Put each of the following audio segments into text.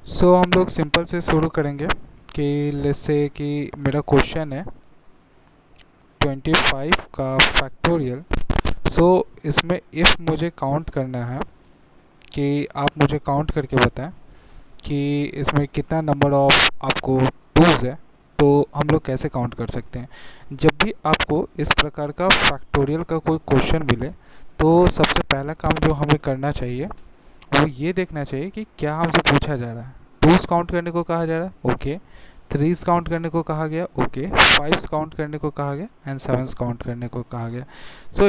हम लोग सिंपल से शुरू करेंगे कि लेट्स से कि मेरा क्वेश्चन है 25 का फैक्टोरियल। इसमें इफ़ मुझे काउंट करना है कि आप मुझे काउंट करके बताएं कि इसमें कितना नंबर ऑफ आपको टूज़ है, तो हम लोग कैसे काउंट कर सकते हैं। जब भी आपको इस प्रकार का फैक्टोरियल का कोई क्वेश्चन मिले तो सबसे पहला काम जो हमें करना चाहिए वो ये देखना चाहिए कि क्या हमसे पूछा जा रहा है। टूज़ काउंट करने को कहा जा रहा है, ओके। थ्रीज़ काउंट करने को कहा गया, ओके। फाइव्स काउंट करने को कहा गया एंड सेवन्स काउंट करने को कहा गया।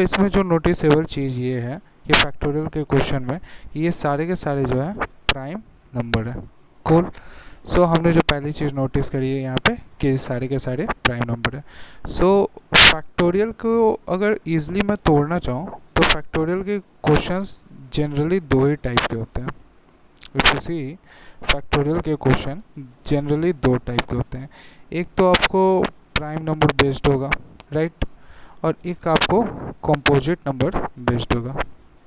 इसमें जो नोटिसेबल चीज़ ये है ये फैक्टोरियल के क्वेश्चन में, ये सारे के सारे जो है प्राइम नंबर है। कूल। हमने जो पहली चीज़ नोटिस करी है यहाँ पे कि सारे के सारे प्राइम नंबर है। फैक्टोरियल को अगर ईजिली मैं तोड़ना चाहूँ तो फैक्टोरियल के क्वेश्चंस जनरली दो ही टाइप के होते हैं। इफ यू सी, फैक्टोरियल के क्वेश्चन जनरली दो टाइप के होते हैं। एक तो आपको प्राइम नंबर बेस्ड होगा, राइट, और एक आपको कंपोजिट नंबर बेस्ड होगा,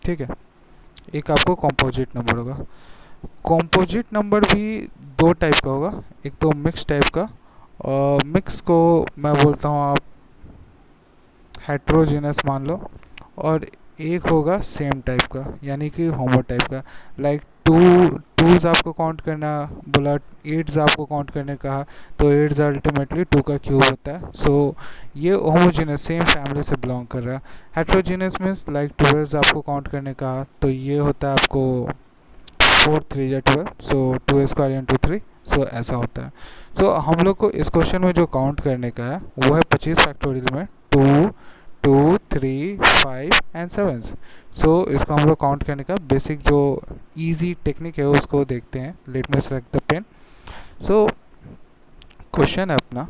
ठीक है। एक आपको कंपोजिट नंबर होगा। कंपोजिट नंबर भी दो टाइप का होगा, एक तो मिक्स टाइप का, और मिक्स को मैं बोलता हूँ आप हेट्रोजीनस मान लो, और एक होगा सेम टाइप का यानी कि होमो टाइप का। लाइक टूज़ आपको काउंट करना बोला, एट्स आपको काउंट करने कहा, तो एट्स अल्टीमेटली 2 का क्यूब होता है। ये होमोजीनस सेम फैमिली से बिलोंग कर रहा है। हेट्रोजीनस मीन्स लाइक 12 आपको काउंट करने कहा तो ये होता है आपको 4 3 या 12, सो 2 स्क्वायर इंटू 3, ऐसा होता है। हम लोग को इस क्वेश्चन में जो काउंट करने का है वो है 25 फैक्टोरियल में 2 2 3 5 एंड 7। इसको हम लोग काउंट करने का बेसिक जो इजी टेक्निक है उसको देखते हैं। Let me select the pen. Question है अपना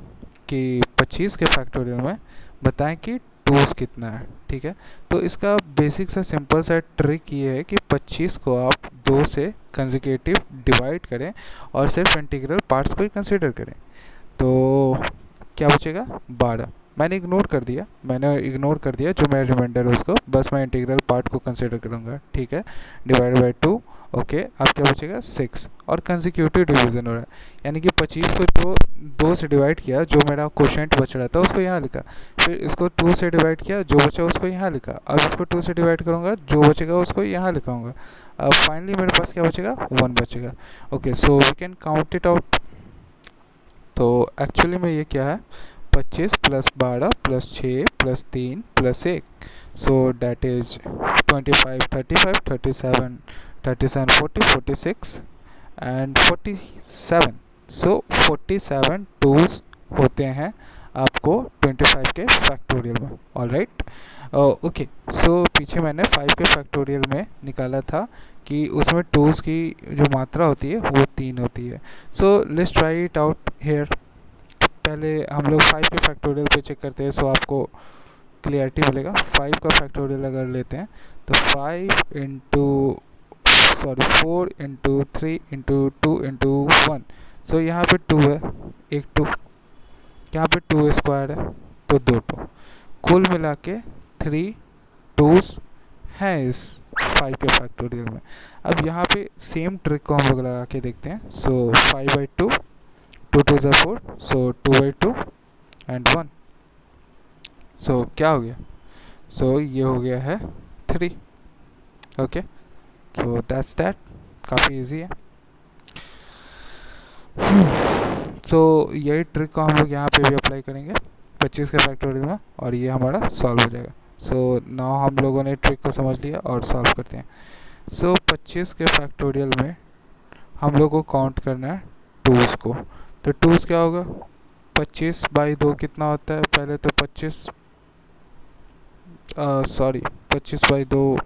कि 25 के फैक्टोरियल में बताएं कि टूज़ कितना है, ठीक है। तो इसका बेसिक सा सिंपल सा ट्रिक ये है कि 25 को आप 2 से कंसेक्यूटिव डिवाइड करें और सिर्फ इंटीग्रल पार्ट्स को ही कंसीडर करें, तो क्या बचेगा 12। मैंने इग्नोर कर दिया जो मेरा रिमाइंडर है उसको, बस मैं इंटीग्रल पार्ट को कंसीडर करूँगा, ठीक है। Divide by 2, okay. अब क्या बचेगा 6, और कंसेक्यूटिव डिवीजन हो रहा है यानी कि 25 को जो 2 से डिवाइड किया, जो मेरा क्वोशेंट बच रहा था उसको यहाँ लिखा, फिर इसको 2 से डिवाइड किया, जो बचा उसको यहाँ लिखा, अब इसको 2 से डिवाइड करूँगा, जो बचेगा उसको यहाँ लिखाऊंगा। अब फाइनली मेरे पास क्या बचेगा 1 बचेगा, okay. We can count it out. तो एक्चुअली में ये क्या है 25 plus 12 plus 6 plus 3 plus 1, that is 25 35 37 37 40 46 and 47। 47 टूल्स होते हैं आपको 25 के फैक्टोरियल में, ऑलराइट, ओके। पीछे मैंने 5 के फैक्टोरियल में निकाला था कि उसमें टूल्स की जो मात्रा होती है वो 3 होती है। Let's try it out here. पहले हम लोग 5 के फैक्टोरियल पे चेक करते हैं, आपको क्लियरिटी मिलेगा। 5 का फैक्टोरियल अगर लेते हैं तो 4 इंटू 3 इंटू 2 इंटू 1, यहाँ पे 2 है, एक 2, यहाँ पे 2 स्क्वायर है तो 2 2, कुल मिला के 3 टूज हैं इस 5 के फैक्टोरियल में। अब यहाँ पे सेम ट्रिक को हम लोग लगा के देखते हैं। 5 बाई 2, 2 2 ज़ा 4, 2 बाई 2 एंड 1। क्या हो गया, ये हो गया है 3, ओके। दैट्स दैट, काफ़ी इजी है। यही ट्रिक को हम लोग यहाँ पे भी अप्लाई करेंगे 25 के फैक्टोरियल में, और ये हमारा सॉल्व हो जाएगा। नाउ हम लोगों ने ट्रिक को समझ लिया और सॉल्व करते हैं। 25 के फैक्टोरियल में हम लोग को काउंट करना है टूज़ को। तो टूज़ क्या होगा, 25 बाई 2 कितना होता है, पहले तो 25 बाई 2,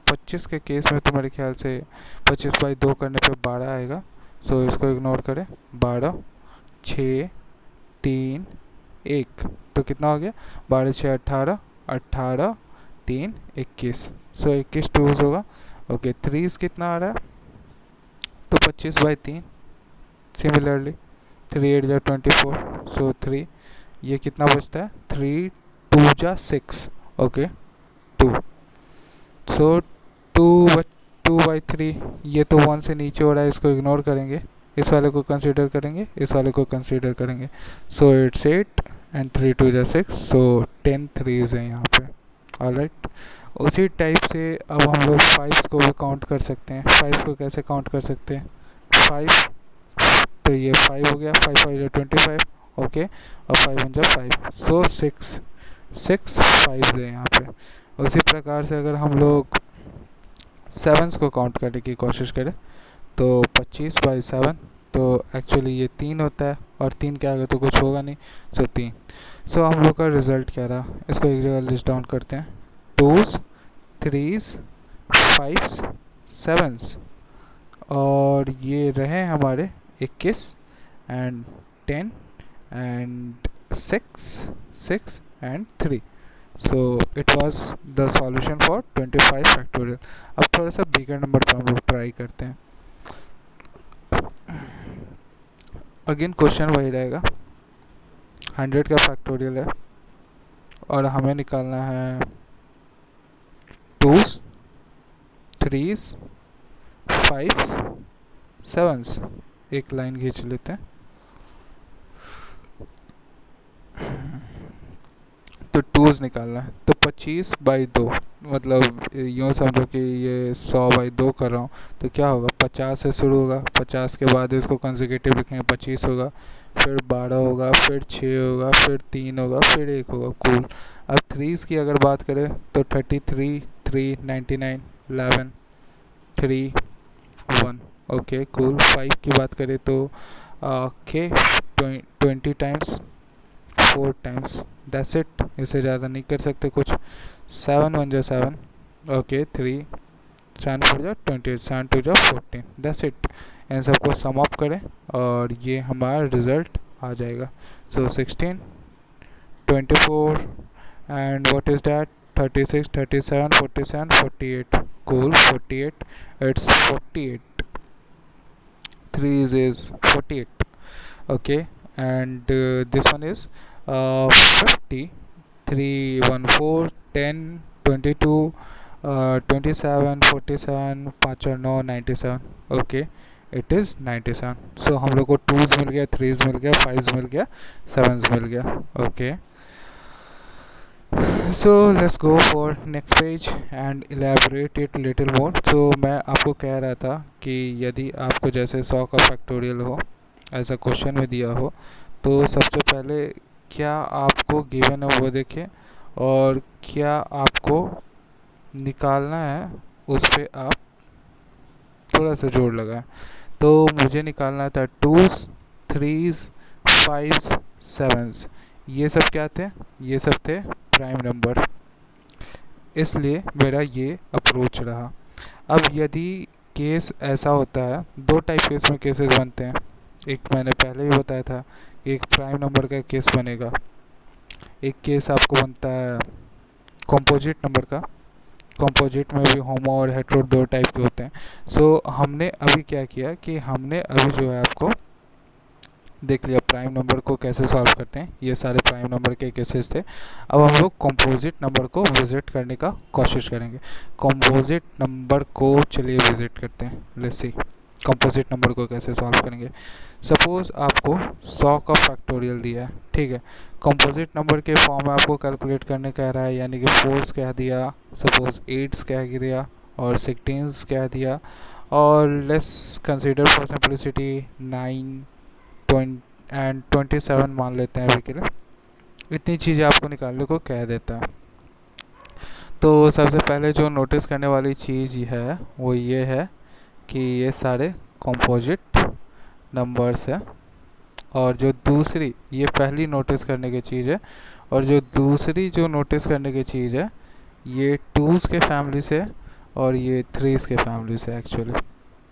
25 के केस में तो मेरे ख्याल से 25 बाई 2 करने पे 12 आएगा। इसको इग्नोर करें, 12 6 3 1, तो कितना हो गया 12 6 18, 18 3 21, 21 टूज़ होगा, ओके। थ्रीज़ कितना आ रहा है, तो 25 बाई 3, सिमिलरली 3 8 जा 24, 3, ये कितना बचता है 3 2 जा 6, ओके 2, 2 2/3, ये तो 1 से नीचे हो रहा है, इसको इग्नोर करेंगे, इस वाले को कंसीडर करेंगे, इस वाले को कंसीडर करेंगे. सो इट्स 8 एंड 3 2 जा 6, सो 10 3s हैं यहाँ पे. ऑलराइट. उसी टाइप से अब हम लोग 5 को भी काउंट कर सकते हैं. 5 को कैसे काउंट कर सकते हैं? 5, तो ये 5 हो गया, 5 5 25, ओके, और 5 1 5, सो 6 5 है यहाँ पे. उसी प्रकार से अगर हम लोग 7s को काउंट करने की कोशिश करें तो 25/7, तो एक्चुअली ये 3 होता है, और 3 के आगे तो कुछ होगा नहीं, सो 3. सो हम लोग का रिज़ल्ट क्या रहा, इसको एक जगह लिस्ट डाउन करते हैं. 2s 3s 5s 7s, और ये रहे हमारे 21 and 10 and 6 and 3. So it was the solution for 25 factorial. अब थोड़ा सा बिगर नंबर पर हम लोग ट्राई करते हैं. अगेन क्वेश्चन वही रहेगा, 100 का फैक्टोरियल है और हमें निकालना है 2s 3s 5s 7s. एक लाइन खींच लेते हैं. तो 2s निकालना है, तो 25/2, मतलब यूँ समझो कि ये 100/2 कर रहा हूँ, तो क्या होगा, 50 से शुरू होगा, 50 के बाद इसको कंसेक्यूटिव लिखेंगे, 25 होगा, फिर 12 होगा, फिर 6 होगा, फिर 3 होगा, फिर 1 होगा. कूल. अब 3s की अगर बात करें तो 33 3 99 11 3 1, ओके कूल. 5 की बात करें तो okay 20 times 4 times, that's it. इससे ज़्यादा नहीं कर सकते कुछ. 7 1 जा 7, ओके 3 7 4 जा 28 7 2 जा 14, दैट्स इट. इन सबको सम अप करें और ये हमारा रिज़ल्ट आ जाएगा. सो 16 24 and what is that, 36 37 47 48, cool. 48, it's 48, 3 is 48, okay, and this one is 50, 3 1 4 10 22 27 47 5 और 9 97, okay, it is 97. so हम लोग को 2s मिल गया, 3s मिल गया, 5s मिल गया, 7s मिल गया. okay, so let's go for next page and elaborate it little more. so मैं आपको कह रहा था कि यदि आपको जैसे 100 का फैक्टोरियल हो, ऐसा क्वेश्चन में दिया हो, तो सबसे पहले क्या आपको गिवन है वो देखें, और क्या आपको निकालना है उस पर आप थोड़ा सा जोर लगाएं. तो मुझे निकालना था 2s 3s 5s 7s. ये सब क्या थे, ये सब थे प्राइम नंबर, इसलिए मेरा ये अप्रोच रहा. अब यदि केस ऐसा होता है, दो टाइप के इसमें केसेस बनते हैं. एक मैंने पहले भी बताया था, एक प्राइम नंबर का केस बनेगा, एक केस आपको बनता है कंपोजिट नंबर का. कंपोजिट में भी होमो और हेटेरो दो टाइप के होते हैं. सो हमने अभी क्या किया कि हमने अभी जो है आपको देख लिया प्राइम नंबर को कैसे सॉल्व करते हैं. ये सारे प्राइम नंबर के केसेस थे. अब हम लोग कंपोजिट नंबर को विजिट करने का कोशिश करेंगे. कंपोजिट नंबर को चलिए विजिट करते हैं. लेट्स सी कंपोजिट नंबर को कैसे सॉल्व करेंगे. सपोज़ आपको 100 का फैक्टोरियल दिया है, ठीक है. कंपोजिट नंबर के फॉर्म में आपको कैलकुलेट करने कह रहा है, यानी कि 4s कह दिया, सपोज 8s कह दिया, और 16s कह दिया, और let's consider for simplicity 9 and 27 मान लेते हैं अभी के लिए. इतनी चीज़ें आपको निकालने को कह देता है. तो सबसे पहले जो नोटिस करने वाली चीज़ है वो ये है कि ये सारे कंपोजिट नंबर्स हैं, और जो दूसरी, ये पहली नोटिस करने की चीज़ है, और जो दूसरी जो नोटिस करने की चीज़ है ये 2s के फैमिली से और ये 3s के फैमिली से एक्चुअली.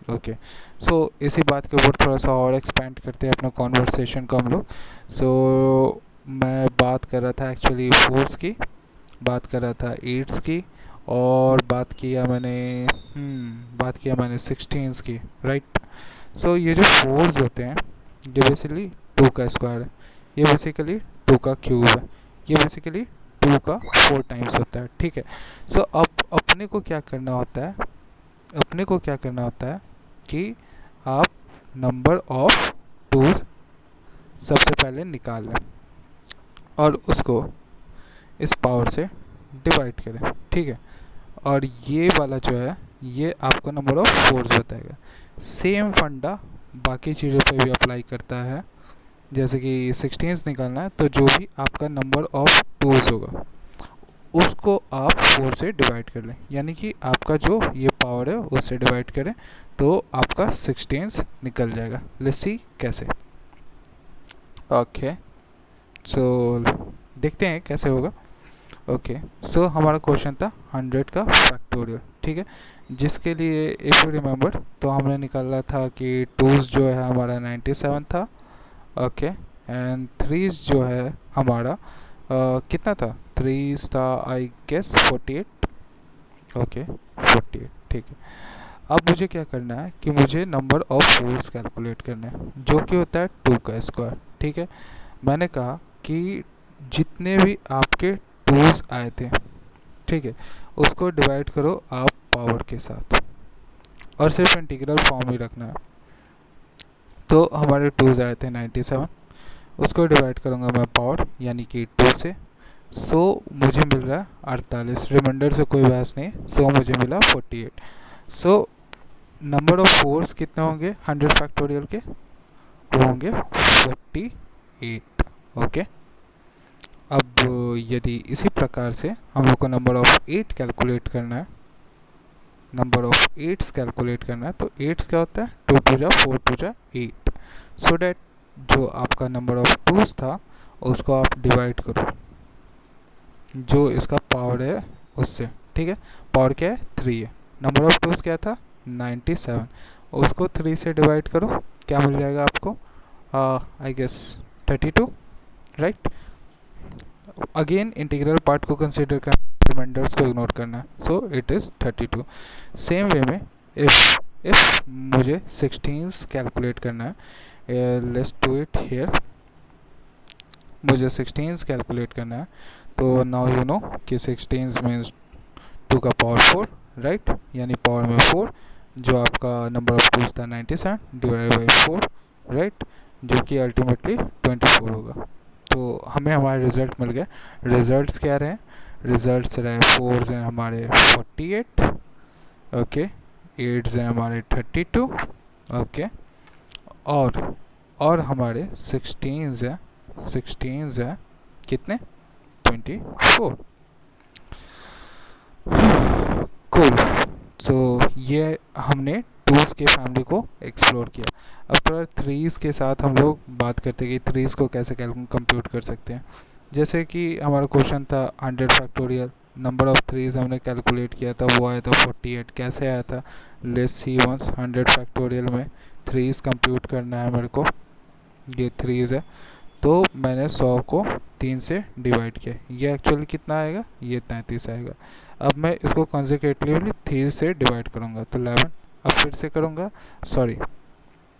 ओके, सो इसी बात के ऊपर थोड़ा सा और एक्सपेंड करते हैं अपना कॉन्वर्सेशन को हम लोग. सो मैं बात कर रहा था एक्चुअली 4s की, बात कर रहा था 8s की, और बात किया मैंने 16s की, राइट. सो ये जो 4s होते हैं ये बेसिकली 2 का स्क्वायर है, ये बेसिकली 2 का क्यूब है, ये बेसिकली 2 का 4 टाइम्स होता है, ठीक है. सो अब अपने को क्या करना होता है अपने को क्या करना होता है कि आप नंबर ऑफ टूज सबसे पहले निकाल लें और उसको इस पावर से डिवाइड करें, ठीक है। और ये वाला जो है ये आपको नंबर ऑफ फोर्स बताएगा। सेम फंडा बाकी चीज़ों पे भी अप्लाई करता है। जैसे कि 16 निकालना है तो जो भी आपका नंबर ऑफ टूज होगा उसको आप 4 से डिवाइड कर लें, यानी कि आपका जो ये पावर है उससे डिवाइड करें तो आपका 16 निकल जाएगा। लेट्स सी कैसे। ओके सो देखते हैं कैसे होगा। ओके सो हमारा क्वेश्चन था 100 का फैक्टोरियल, ठीक है, जिसके लिए इफ़ यू रिमेंबर तो हमने निकाला था कि टूज जो है हमारा 97 था। ओके एंड थ्रीज जो है हमारा कितना था, थ्रीज था आई गेस 48। ओके 48, ठीक है। अब मुझे क्या करना है कि मुझे नंबर ऑफ फोर्स कैलकुलेट करना है जो कि होता है 2 का स्क्वायर, ठीक है। मैंने कहा कि जितने भी आपके टूज आए थे, ठीक है, उसको डिवाइड करो आप पावर के साथ और सिर्फ इंटीग्रल फॉर्म ही रखना है। तो हमारे टूज आए थे 97, उसको डिवाइड करूँगा मैं पावर यानी कि 2 से। सो मुझे मिल रहा है 48, रिमाइंडर से कोई बहस नहीं। सो मुझे मिला 48। सो नंबर ऑफ फोर्स कितने होंगे 100 फैक्टोरियल के, वो होंगे 48। ओके अब यदि इसी प्रकार से हम लोग को नंबर ऑफ 8 कैलकुलेट करना है, नंबर ऑफ 8 कैलकुलेट करना है तो 8 क्या होता है 2 टू जा 4 टू जा 8। सो डैट जो आपका नंबर ऑफ टूज था उसको आप डिवाइड करो जो इसका पावर है उससे, ठीक है। पावर क्या है 3 है, नंबर ऑफ टूज क्या था 97, उसको 3 से डिवाइड करो, क्या मिल जाएगा आपको I guess 32, right. Again integral part को कंसिडर करना, रिमाइंडर्स को इग्नोर करना है। So it is 32। Same way में इफ मुझे 16 कैलकुलेट करना है, लेट्स डू इट हियर। मुझे 16 कैलकुलेट करना है तो नाउ यू नो कि 16 मीन्स 2 का पावर 4, राइट, यानी पावर में 4, जो आपका नंबर ऑफ टूज था 97 डिवाइड बाई 4, राइट, जो कि अल्टीमेटली 24 होगा। तो हमें हमारा रिजल्ट मिल गया। रिजल्ट्स क्या रहे, रिजल्ट्स रहे 4 हैं हमारे 48, ओके, 8 हैं हमारे 32, ओके, और हमारे 16 हैं कितने 24। कूल। सो ये हमने टूज के फैमिली को एक्सप्लोर किया। अब थोड़ा थ्रीज के साथ हम लोग बात करते हैं कि थ्रीज को कैसे कंप्यूट कर सकते हैं। जैसे कि हमारा क्वेश्चन था 100 फैक्टोरियल, नंबर ऑफ थ्रीज हमने कैलकुलेट किया था, वो आया था 48। कैसे आया था, लेट्स सी वंस। 100 फैक्टोरियल में थ्रीज कंप्यूट करना है मेरे को, ये थ्रीज है तो मैंने 100 को 3 से डिवाइड किया, ये एक्चुअली कितना आएगा, ये 33 आएगा। अब मैं इसको कंसेक्यूटिवली 3 से डिवाइड करूँगा तो 11। अब फिर से करूँगा, सॉरी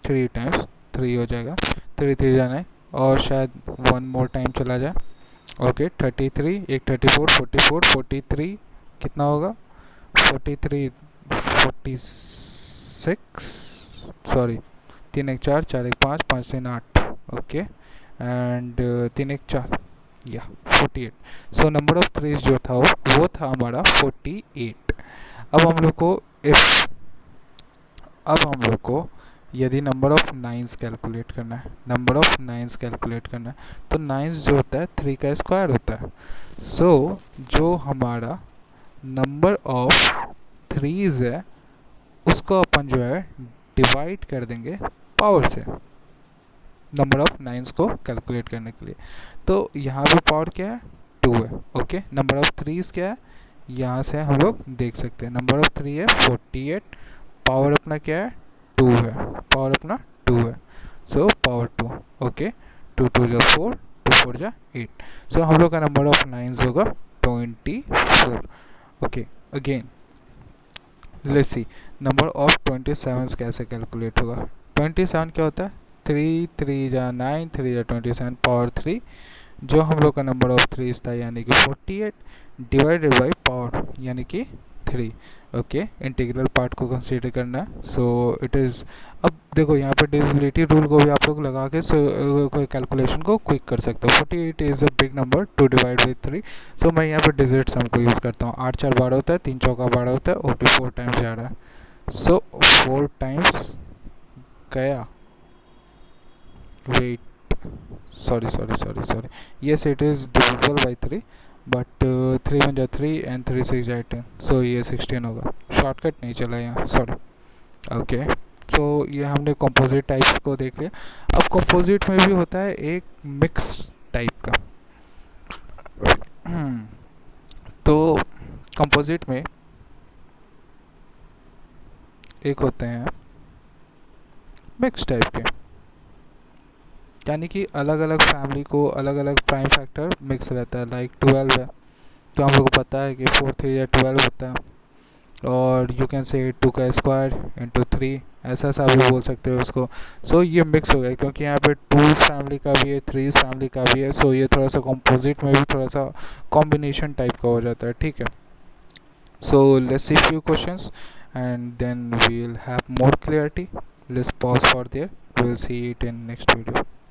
3 टाइम्स 3 हो जाएगा, 3 3 जाना है और शायद 1 मोर टाइम चला जाए। ओके 33, एक 34, 44, 43 कितना होगा 43, 46, सॉरी 3 1 4, 4 1 5, 5 3 8, ओके एंड 3 1 4 या 48। सो नंबर ऑफ थ्रीज जो था वो था हमारा 48। अब हम लोग को यदि नंबर ऑफ नाइन्स कैलकुलेट करना है, नंबर ऑफ नाइन्स कैलकुलेट करना है तो नाइन्स जो होता है 3 का स्क्वायर होता है। सो जो हमारा नंबर ऑफ थ्रीज है उसको अपन जो है डिवाइड कर देंगे पावर से, नंबर ऑफ नाइन्स को कैलकुलेट करने के लिए। तो यहाँ पे पावर क्या है 2 है, ओके। नंबर ऑफ थ्रीज क्या है, यहाँ से हम लोग देख सकते हैं नंबर ऑफ 3 है 48, पावर अपना क्या है 2 है, पावर अपना 2 है, सो पावर 2, ओके। 2 2 जा 4, 2 4 जा 8। सो हम लोग का नंबर ऑफ नाइन्स होगा 24, okay. Again let's see number of 27 कैसे कैलकुलेट होगा। 27 क्या होता है 3 3 जा 9, 3 जा 27, पावर 3, जो हम लोग का नंबर ऑफ थ्रीज था यानी कि 48 डिवाइडेड बाई पावर यानी कि 3। ओके, इंटीग्रल पार्ट को कंसीडर करना है। सो इट इज़, अब देखो यहाँ पे डिविजिबिलिटी रूल को भी आप लोग लगा के कोई कैलकुलेशन को क्विक कर सकते हो। 48 is a big number two divide with 3। सो मैं यहाँ पे डिजिट सम को यूज़ करता हूँ। 8 4 12 होता है, 3 चौका 12 होता है। ओके, 4 टाइम्स जा रहा है। सो 4 टाइम्स गया, wait, sorry, yes it is divisible by 3, but 3 1 जा 3 and 3 6 जा 10, so ये 16 होगा। शॉर्टकट नहीं चला यहाँ, सॉरी। ओके, सो ये हमने कंपोजिट टाइप्स को देख लिया। अब कंपोजिट में भी होता है एक मिक्स टाइप का। तो कंपोजिट में एक होते हैं मिक्स टाइप के, यानी कि अलग अलग फैमिली को अलग अलग प्राइम फैक्टर मिक्स रहता है। लाइक 12 है, तो हम लोग को पता है कि 4 3 या 12 होता है। और यू कैन से 2 का स्क्वायर इंटू 3, ऐसा सा भी बोल सकते हो उसको। सो ये मिक्स हो गया क्योंकि यहाँ पे 2 फैमिली का भी है, 3 फैमिली का भी है। सो ये थोड़ा सा कंपोजिट में भी थोड़ा सा कॉम्बिनेशन टाइप का हो जाता है, ठीक है। So let's see few questions and then we'll have more clarity. Let's pause for there. We'll see it in next video.